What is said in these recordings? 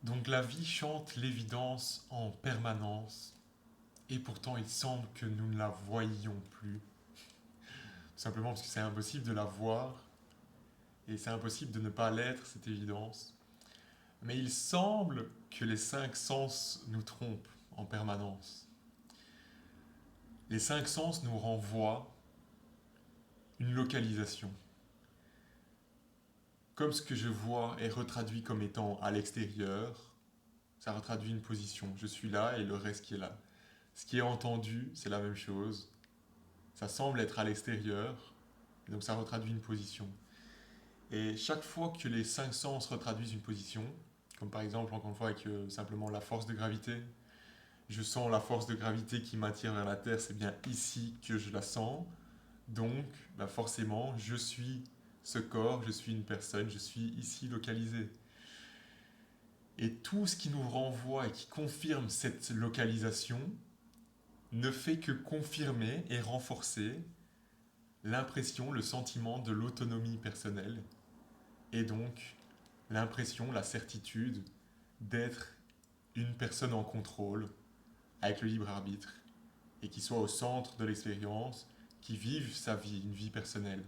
Donc la vie chante l'évidence en permanence, et pourtant il semble que nous ne la voyions plus. Tout simplement parce que c'est impossible de la voir, et c'est impossible de ne pas l'être, cette évidence. Mais il semble que les cinq sens nous trompent en permanence. Les cinq sens nous renvoient une localisation. Comme ce que je vois est retraduit comme étant à l'extérieur, ça retraduit une position. Je suis là et le reste qui est là. Ce qui est entendu, c'est la même chose. Ça semble être à l'extérieur, donc ça retraduit une position. Et chaque fois que les cinq sens retraduisent une position, comme par exemple, encore une fois, avec simplement la force de gravité, je sens la force de gravité qui m'attire vers la Terre, c'est bien ici que je la sens. Donc, bah forcément, je suis ce corps, je suis une personne, je suis ici localisé. Et tout ce qui nous renvoie et qui confirme cette localisation ne fait que confirmer et renforcer l'impression, le sentiment de l'autonomie personnelle et donc l'impression, la certitude d'être une personne en contrôle avec le libre arbitre et qui soit au centre de l'expérience, qui vive sa vie, une vie personnelle.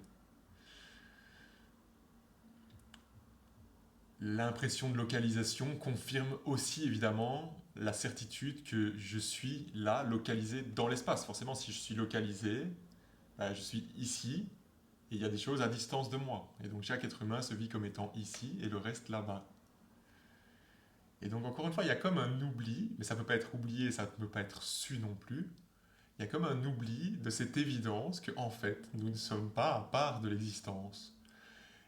L'impression de localisation confirme aussi évidemment la certitude que je suis là, localisé dans l'espace. Forcément, si je suis localisé, bah, je suis ici, et il y a des choses à distance de moi. Et donc chaque être humain se vit comme étant ici et le reste là-bas. Et donc encore une fois, il y a comme un oubli, mais ça ne peut pas être oublié, ça ne peut pas être su non plus. Il y a comme un oubli de cette évidence que en fait, nous ne sommes pas à part de l'existence.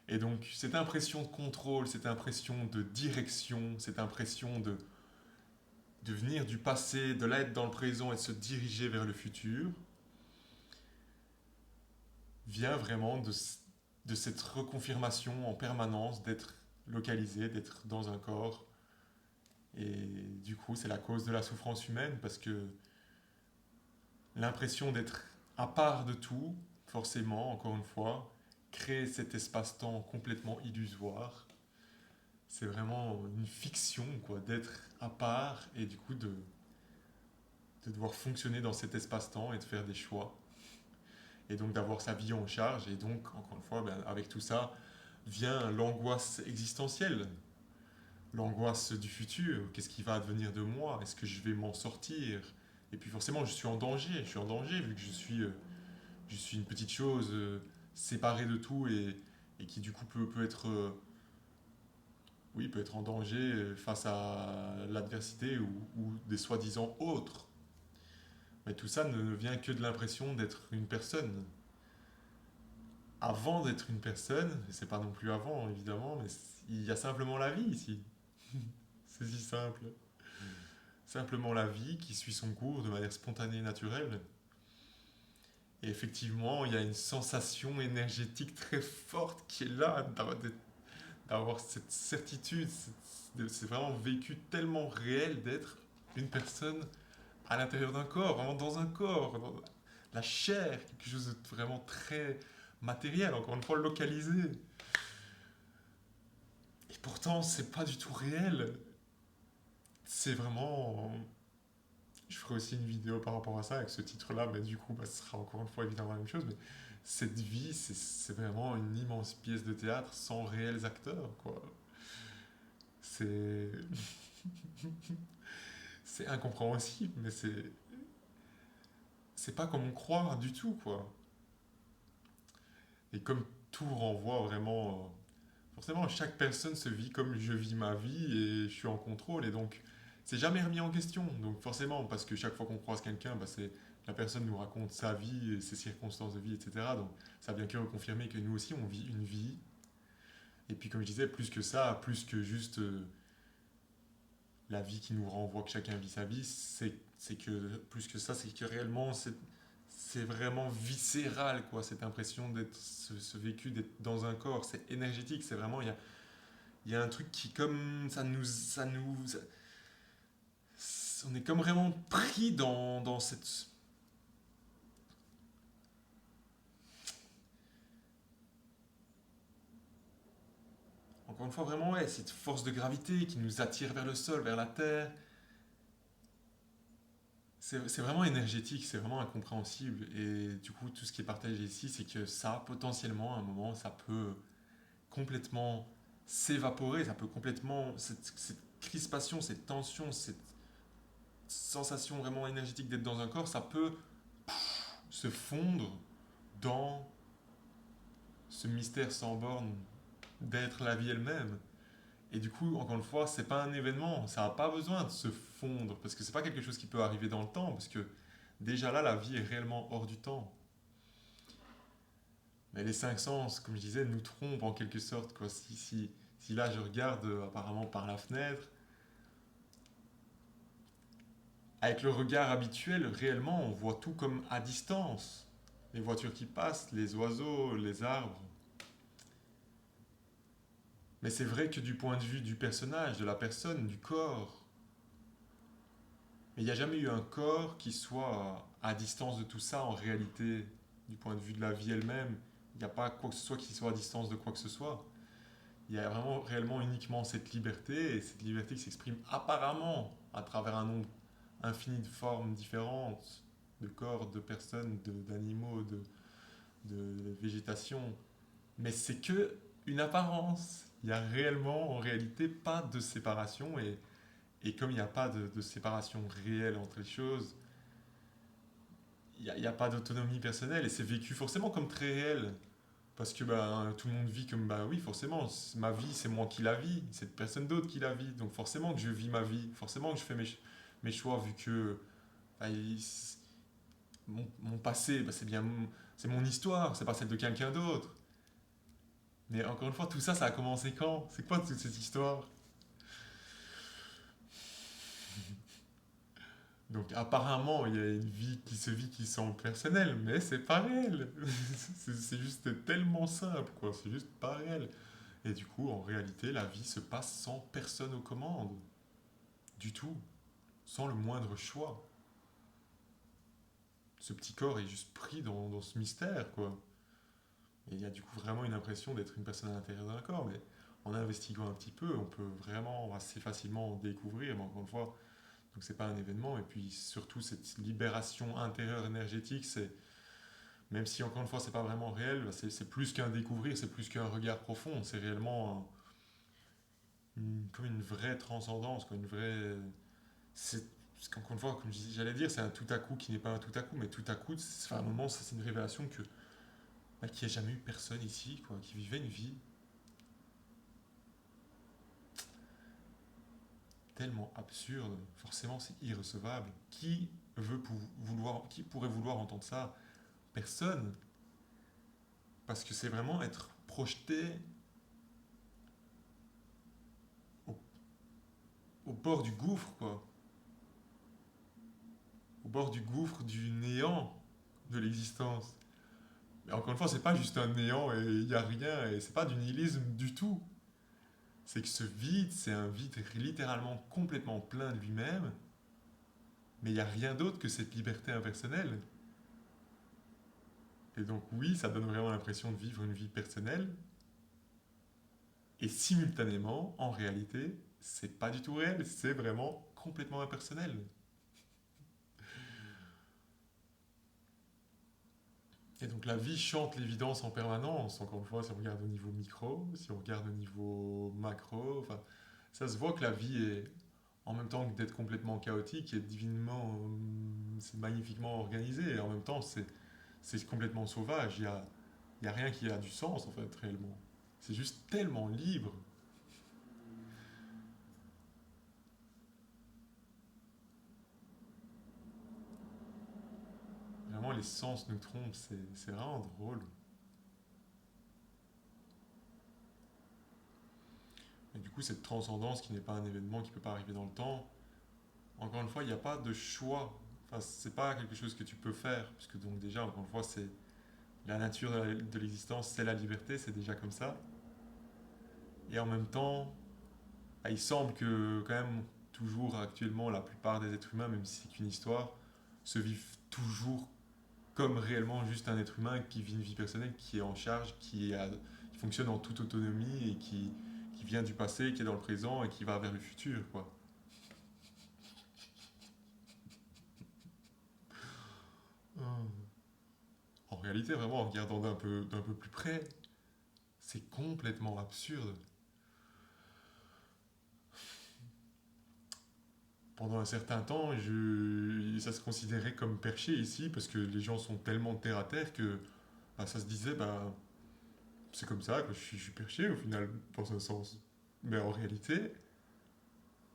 Et donc cette impression de contrôle, cette impression de direction, cette impression de venir du passé, de l'être dans le présent et de se diriger vers le futur, vient vraiment de cette reconfirmation en permanence d'être localisé, d'être dans un corps. Et du coup, c'est la cause de la souffrance humaine parce que l'impression d'être à part de tout, forcément, encore une fois, crée cet espace-temps complètement illusoire. C'est vraiment une fiction, quoi, d'être à part et du coup de devoir fonctionner dans cet espace-temps et de faire des choix. Et donc d'avoir sa vie en charge. Et donc, encore une fois, ben, avec tout ça, vient l'angoisse existentielle, l'angoisse du futur. Qu'est-ce qui va advenir de moi? Est-ce que je vais m'en sortir? Et puis forcément, je suis en danger. Je suis en danger vu que je suis une petite chose séparée de tout et qui du coup peut être, oui, peut être en danger face à l'adversité ou des soi-disant autres. Mais tout ça ne vient que de l'impression d'être une personne. Avant d'être une personne, et c'est pas non plus avant évidemment, mais il y a simplement la vie ici. C'est si simple. Simplement la vie qui suit son cours de manière spontanée et naturelle. Et effectivement, il y a une sensation énergétique très forte qui est là, d'avoir cette certitude. C'est vraiment vécu tellement réel d'être une personne à l'intérieur d'un corps, vraiment dans un corps, dans la chair, quelque chose de vraiment très matériel, encore une fois localisé. Et pourtant, c'est pas du tout réel. C'est vraiment. Je ferai aussi une vidéo par rapport à ça avec ce titre-là, mais du coup, bah, ce sera encore une fois évidemment la même chose. Mais cette vie, c'est vraiment une immense pièce de théâtre sans réels acteurs, quoi. C'est c'est incompréhensible, mais c'est pas comme on croit du tout, quoi. Et comme tout renvoie vraiment. Forcément, chaque personne se vit comme je vis ma vie et je suis en contrôle. Et donc, c'est jamais remis en question. Donc, forcément, parce que chaque fois qu'on croise quelqu'un, bah, la personne nous raconte sa vie, et ses circonstances de vie, etc. Donc, ça vient que reconfirmer que nous aussi, on vit une vie. Et puis, comme je disais, plus que ça, plus que juste la vie qui nous renvoie que chacun vit sa vie, c'est que, plus que ça, c'est que réellement, c'est vraiment viscéral, quoi, cette impression d'être, ce vécu d'être dans un corps. C'est énergétique, c'est vraiment, il y a un truc qui, comme, on est comme vraiment pris dans cette. encore une fois, vraiment, ouais, cette force de gravité qui nous attire vers le sol, vers la terre, c'est vraiment énergétique, c'est vraiment incompréhensible. Et du coup, tout ce qui est partagé ici, c'est que ça, potentiellement, à un moment, ça peut complètement s'évaporer, ça peut complètement, cette crispation, cette tension, cette sensation vraiment énergétique d'être dans un corps, ça peut se fondre dans ce mystère sans borne d'être la vie elle-même. Et du coup, encore une fois, c'est pas un événement, ça n'a pas besoin de se fondre, parce que c'est pas quelque chose qui peut arriver dans le temps, parce que déjà là, la vie est réellement hors du temps. Mais les cinq sens, comme je disais, nous trompent en quelque sorte, quoi. Si là je regarde apparemment par la fenêtre, avec le regard habituel, réellement, on voit tout comme à distance. Les voitures qui passent, les oiseaux, les arbres. Mais c'est vrai que du point de vue du personnage, de la personne, du corps, mais il n'y a jamais eu un corps qui soit à distance de tout ça en réalité, du point de vue de la vie elle-même. Il n'y a pas quoi que ce soit qui soit à distance de quoi que ce soit. Il y a vraiment réellement uniquement cette liberté, et cette liberté qui s'exprime apparemment à travers un nombre infini de formes différentes, de corps, de personnes, d'animaux, de végétation. Mais c'est que une apparence. Il n'y a réellement, en réalité, pas de séparation. Et comme il n'y a pas de séparation réelle entre les choses, il n'y a pas d'autonomie personnelle. Et c'est vécu forcément comme très réel. Parce que bah, tout le monde vit comme, bah oui, forcément, ma vie, c'est moi qui la vis. C'est personne d'autre qui la vit. Donc forcément que je vis ma vie. Forcément que je fais mes choix, vu que bah, mon passé, bah, c'est mon histoire. C'est pas celle de quelqu'un d'autre. Mais encore une fois, tout ça, ça a commencé quand? C'est quoi toute cette histoire? Donc apparemment, il y a une vie qui se vit qui semble personnelle, mais c'est pas réel. C'est juste tellement simple, quoi. C'est juste pas réel. Et du coup, en réalité, la vie se passe sans personne aux commandes. Du tout. Sans le moindre choix. Ce petit corps est juste pris dans ce mystère, quoi. Et il y a du coup vraiment une impression d'être une personne à l'intérieur d'un corps, mais en investiguant un petit peu, on peut vraiment assez facilement en découvrir, mais encore une fois, donc c'est pas un événement. Et puis surtout cette libération intérieure énergétique, c'est même si encore une fois c'est pas vraiment réel, bah, c'est plus qu'un découvrir, c'est plus qu'un regard profond, c'est réellement comme une vraie transcendance, quoi, une vraie. C'est parce qu'encore une fois, comme j'allais dire, c'est un tout à coup qui n'est pas un tout à coup, mais tout à coup, c'est un moment, c'est une révélation que bah, qu'il n'y a jamais eu personne ici, quoi, qui vivait une vie tellement absurde. Forcément, c'est irrecevable. Qui pourrait vouloir entendre ça? Personne. Parce que c'est vraiment être projeté au, au bord du gouffre, quoi. Au bord du gouffre du néant de l'existence. Mais encore une fois, c'est pas juste un néant et il n'y a rien, et c'est pas du nihilisme du tout. C'est que ce vide, c'est un vide littéralement complètement plein de lui-même, mais il n'y a rien d'autre que cette liberté impersonnelle. Et donc oui, ça donne vraiment l'impression de vivre une vie personnelle, et simultanément, en réalité, c'est pas du tout réel, c'est vraiment complètement impersonnel. Et donc la vie chante l'évidence en permanence, encore une fois, si on regarde au niveau micro, si on regarde au niveau macro, enfin, ça se voit que la vie est, en même temps que d'être complètement chaotique, est divinement, c'est magnifiquement organisé, et en même temps c'est complètement sauvage, il y a rien qui a du sens en fait réellement. C'est juste tellement libre. Vraiment les sens nous trompent, c'est vraiment drôle. Et du coup cette transcendance qui n'est pas un événement qui ne peut pas arriver dans le temps, encore une fois, il n'y a pas de choix. Enfin, c'est pas quelque chose que tu peux faire, puisque donc déjà, encore une fois, c'est la nature de l'existence, c'est la liberté, c'est déjà comme ça. Et en même temps, bah, il semble que quand même, toujours actuellement, la plupart des êtres humains, même si c'est qu'une histoire, se vivent toujours comme réellement juste un être humain qui vit une vie personnelle, qui est en charge, qui fonctionne en toute autonomie et qui vient du passé, qui est dans le présent et qui va vers le futur, quoi. Hum. En réalité, vraiment, en regardant d'un peu plus près, c'est complètement absurde. Pendant un certain temps, ça se considérait comme perché ici, parce que les gens sont tellement terre à terre que bah, ça se disait, bah, c'est comme ça, que je suis perché au final, dans un sens. Mais en réalité,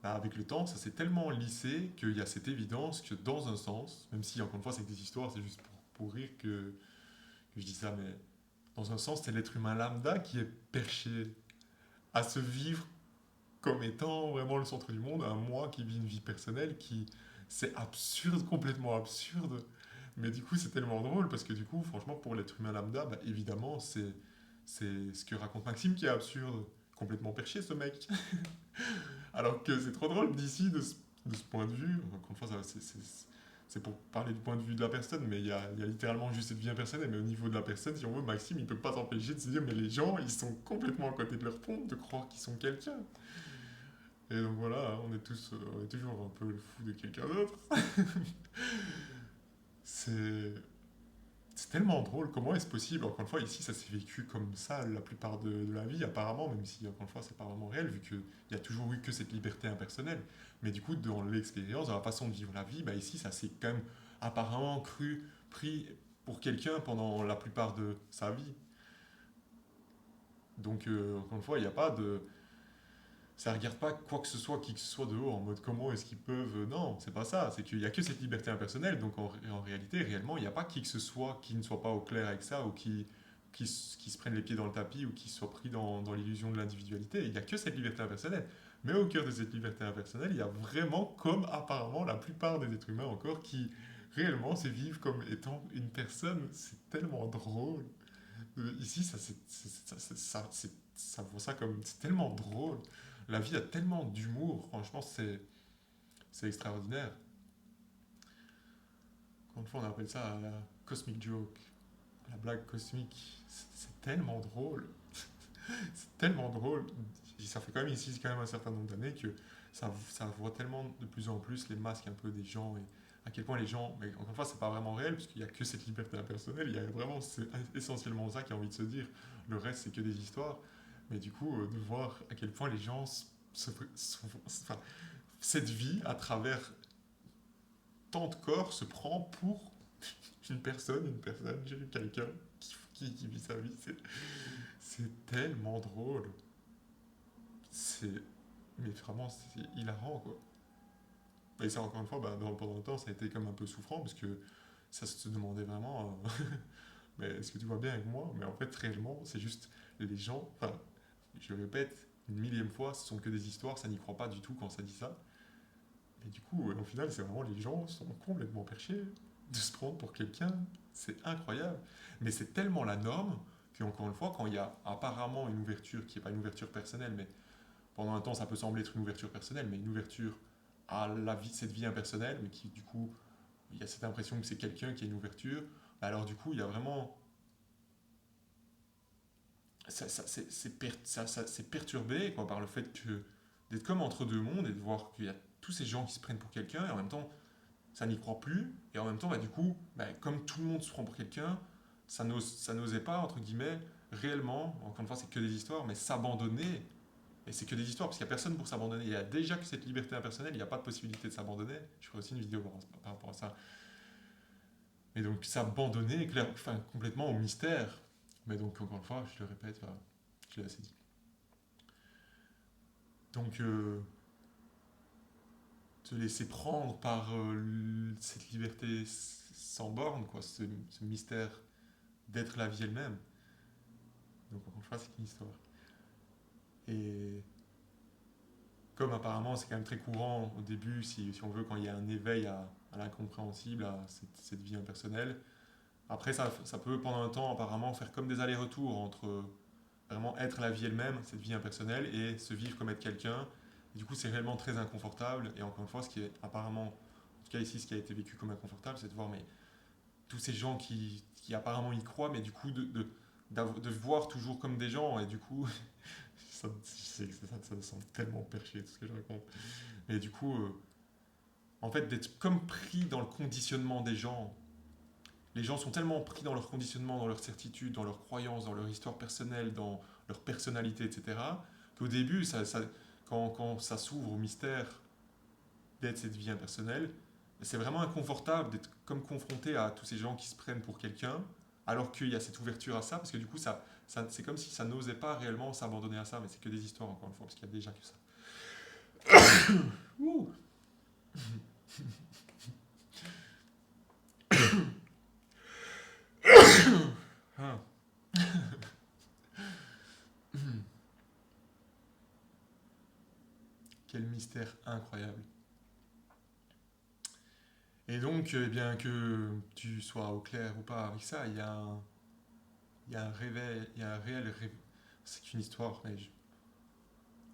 bah, avec le temps, ça s'est tellement lissé qu'il y a cette évidence que dans un sens, même si encore une fois c'est que des histoires, c'est juste pour rire que je dis ça, mais dans un sens, c'est l'être humain lambda qui est perché à se vivre comme étant vraiment le centre du monde, un moi qui vit une vie personnelle qui c'est absurde, complètement absurde. Mais du coup, c'est tellement drôle parce que du coup, franchement, pour l'être humain lambda, bah, évidemment, c'est ce que raconte Maxime qui est absurde. Complètement perché, ce mec. Alors que c'est trop drôle d'ici, de ce point de vue. Encore une fois, c'est pour parler du point de vue de la personne, mais il y a littéralement juste cette vie impersonnelle. Mais au niveau de la personne, si on veut, Maxime, il peut pas s'empêcher de se dire, mais les gens, ils sont complètement à côté de leur pompe, de croire qu'ils sont quelqu'un. Et donc voilà, on est toujours un peu le fou de quelqu'un d'autre. C'est c'est tellement drôle, comment est-ce possible? Encore une fois, ici, ça s'est vécu comme ça la plupart de la vie, apparemment, même si, encore une fois, c'est pas vraiment réel, vu qu'il y a toujours eu que cette liberté impersonnelle. Mais du coup, dans l'expérience, dans la façon de vivre la vie, bah ici, ça s'est quand même apparemment pris pour quelqu'un pendant la plupart de sa vie. Donc, encore une fois, il n'y a pas de, ça regarde pas quoi que ce soit, qui que ce soit de haut, en mode comment est-ce qu'ils peuvent. Non, c'est pas ça. C'est qu'il y a que cette liberté impersonnelle. Donc en réalité, réellement, il n'y a pas qui que ce soit qui ne soit pas au clair avec ça ou qui se prenne les pieds dans le tapis ou qui soit pris dans l'illusion de l'individualité. Il n'y a que cette liberté impersonnelle. Mais au cœur de cette liberté impersonnelle, il y a vraiment, comme apparemment la plupart des êtres humains encore, qui réellement se vivent comme étant une personne. C'est tellement drôle. Ici, ça voit ça comme. C'est tellement drôle. La vie a tellement d'humour, franchement, c'est extraordinaire. Encore une fois, on appelle ça la cosmic joke, la blague cosmique. C'est tellement drôle, c'est tellement drôle. Ça fait quand même ici quand même un certain nombre d'années que ça voit tellement de plus en plus les masques un peu des gens et à quel point les gens, mais encore une fois, c'est pas vraiment réel puisqu'il n'y a que cette liberté impersonnelle. Il y a vraiment, c'est essentiellement ça qui a envie de se dire. Le reste, c'est que des histoires. Mais du coup, de voir à quel point les gens enfin, cette vie, à travers tant de corps, se prend pour quelqu'un qui vit sa vie. C'est tellement drôle. C'est, mais vraiment, c'est hilarant, quoi. Et ça, encore une fois, bah, pendant le temps, ça a été comme un peu souffrant parce que ça se demandait vraiment, mais est-ce que tu vois bien avec moi? Mais en fait, réellement, c'est juste les gens, enfin, je le répète une millième fois, ce sont que des histoires, ça n'y croit pas du tout quand ça dit ça. Et du coup, au final, c'est vraiment les gens sont complètement perchés de se prendre pour quelqu'un. C'est incroyable. Mais c'est tellement la norme qu'encore une fois, quand il y a apparemment une ouverture qui n'est pas une ouverture personnelle, mais pendant un temps, ça peut sembler être une ouverture personnelle, mais une ouverture à la vie, cette vie impersonnelle, mais qui, du coup, il y a cette impression que c'est quelqu'un qui a une ouverture. Alors, du coup, il y a vraiment. C'est perturbé quoi, par le fait que d'être comme entre deux mondes et de voir qu'il y a tous ces gens qui se prennent pour quelqu'un et en même temps ça n'y croit plus. Et en même temps, bah, du coup, bah, comme tout le monde se prend pour quelqu'un, ça n'osait pas, entre guillemets, réellement, encore une fois, c'est que des histoires, mais s'abandonner. Et c'est que des histoires, parce qu'il n'y a personne pour s'abandonner. Il y a déjà que cette liberté impersonnelle, il n'y a pas de possibilité de s'abandonner. Je ferai aussi une vidéo par rapport à ça. Mais donc, s'abandonner enfin, complètement au mystère. Mais donc, encore une fois, je le répète, voilà, je l'ai assez dit. Donc, te laisser prendre par cette liberté sans borne, quoi, ce mystère d'être la vie elle-même. Donc encore une fois, c'est une histoire. Et comme apparemment c'est quand même très courant au début, si on veut, quand il y a un éveil à l'incompréhensible, à cette vie impersonnelle, après ça peut pendant un temps apparemment faire comme des allers-retours entre vraiment être la vie elle-même, cette vie impersonnelle, et se vivre comme être quelqu'un. Et du coup, c'est réellement très inconfortable. Et encore une fois, ce qui est apparemment, en tout cas ici, ce qui a été vécu comme inconfortable, c'est de voir mais tous ces gens qui apparemment y croient, mais du coup de voir toujours comme des gens, et du coup, je sais que ça semble tellement perché tout ce que je raconte. Et du coup, en fait, d'être comme pris dans le conditionnement des gens. Les gens sont tellement pris dans leur conditionnement, dans leur certitude, dans leurs croyances, dans leur histoire personnelle, dans leur personnalité, etc., qu'au début, quand ça s'ouvre au mystère d'être cette vie impersonnelle, c'est vraiment inconfortable d'être comme confronté à tous ces gens qui se prennent pour quelqu'un, alors qu'il y a cette ouverture à ça, parce que du coup, c'est comme si ça n'osait pas réellement s'abandonner à ça, mais c'est que des histoires, encore une fois, parce qu'il y a déjà que ça. Ouh. Ah. Quel mystère incroyable. Et donc, bien que tu sois au clair ou pas avec ça, il y a un réveil, il y a un réel réveil. C'est qu'une histoire, mais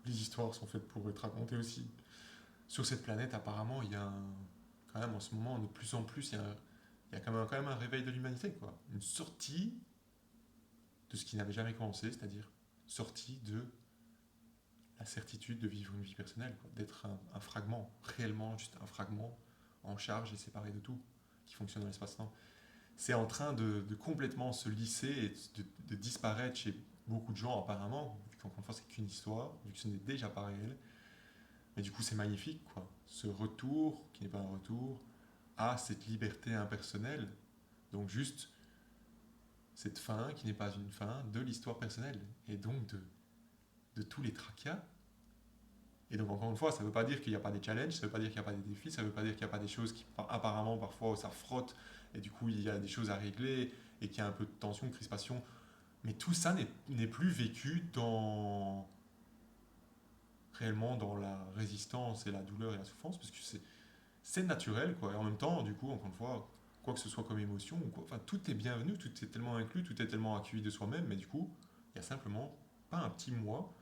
les histoires sont faites pour être racontées aussi. Sur cette planète, apparemment, il y a quand même en ce moment, de plus en plus, il y a quand même un réveil de l'humanité, quoi. Une sortie de ce qui n'avait jamais commencé, c'est-à-dire sortie de la certitude de vivre une vie personnelle, quoi. D'être un fragment, réellement juste un fragment en charge et séparé de tout, qui fonctionne dans l'espace-temps. C'est en train de complètement se lisser et de disparaître chez beaucoup de gens, apparemment, vu qu'encore une fois, c'est qu'une histoire, vu que ce n'est déjà pas réel. Mais du coup, c'est magnifique, quoi. Ce retour, qui n'est pas un retour, à cette liberté impersonnelle. Donc, juste cette fin, qui n'est pas une fin, de l'histoire personnelle. Et donc, de tous les tracas. Et donc, encore une fois, ça ne veut pas dire qu'il n'y a pas des challenges, ça ne veut pas dire qu'il n'y a pas des défis, ça ne veut pas dire qu'il n'y a pas des choses qui, apparemment, parfois, ça frotte, et du coup, il y a des choses à régler, et qu'il y a un peu de tension, de crispation. Mais tout ça n'est plus vécu réellement dans la résistance et la douleur et la souffrance, parce que c'est naturel, quoi. Et en même temps, du coup, encore une fois, quoi que ce soit comme émotion, ou quoi, enfin, tout est bienvenu, tout est tellement inclus, tout est tellement accueilli de soi-même, mais du coup, il y a simplement pas un petit moi,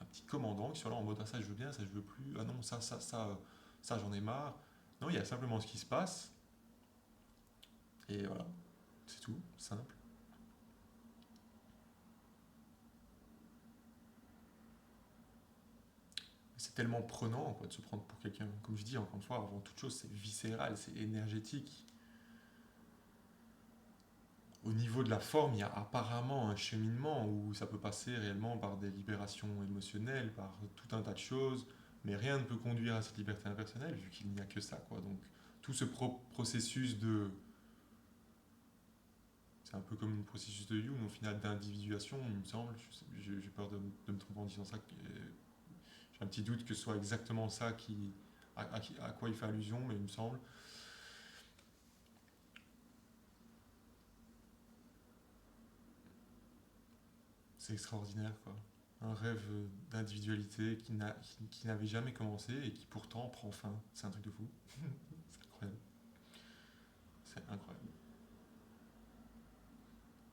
un petit commandant qui soit là en mode ah, ça je veux bien, ça je veux plus, ah non, ça j'en ai marre. Non, il y a simplement ce qui se passe, et voilà, c'est tout, simple. C'est tellement prenant, quoi, de se prendre pour quelqu'un. Comme je dis, encore une fois, avant toute chose, c'est viscéral, c'est énergétique. Au niveau de la forme, il y a apparemment un cheminement où ça peut passer réellement par des libérations émotionnelles, par tout un tas de choses, mais rien ne peut conduire à cette liberté impersonnelle vu qu'il n'y a que ça, quoi. Donc tout ce processus de... C'est un peu comme un processus de Jung, au final d'individuation, il me semble, j'ai peur de me tromper en disant ça, j'ai un petit doute que ce soit exactement ça à quoi il fait allusion, mais il me semble. C'est extraordinaire, quoi. Un rêve d'individualité qui n'avait jamais commencé et qui pourtant prend fin. C'est un truc de fou. C'est incroyable. C'est incroyable.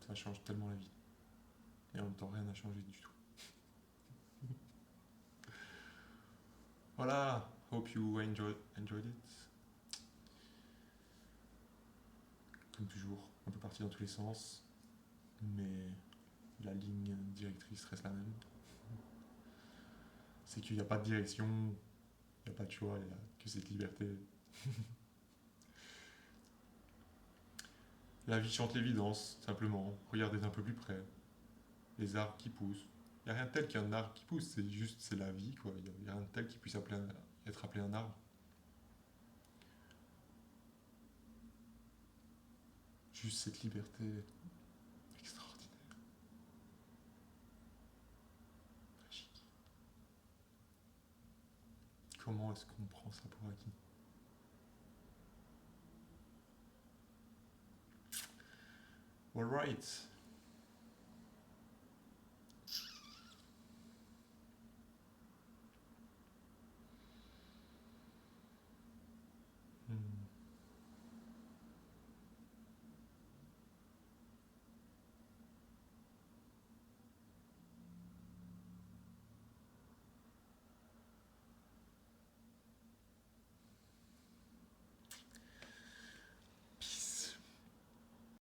Ça change tellement la vie. Et en même temps, rien n'a changé du tout. Voilà. Hope you enjoyed it. Comme toujours, on peut partir dans tous les sens, mais la ligne directrice reste la même. C'est qu'il n'y a pas de direction, il n'y a pas de choix, il n'y a que cette liberté. La vie chante l'évidence, simplement. Regardez d'un peu plus près. Les arbres qui poussent. Il n'y a rien de tel qu'un arbre qui pousse, c'est juste, c'est la vie, quoi. Il n'y a rien de tel qui puisse être appelé un arbre. Juste cette liberté extraordinaire, magique. Comment est-ce qu'on prend ça pour acquis? Alright,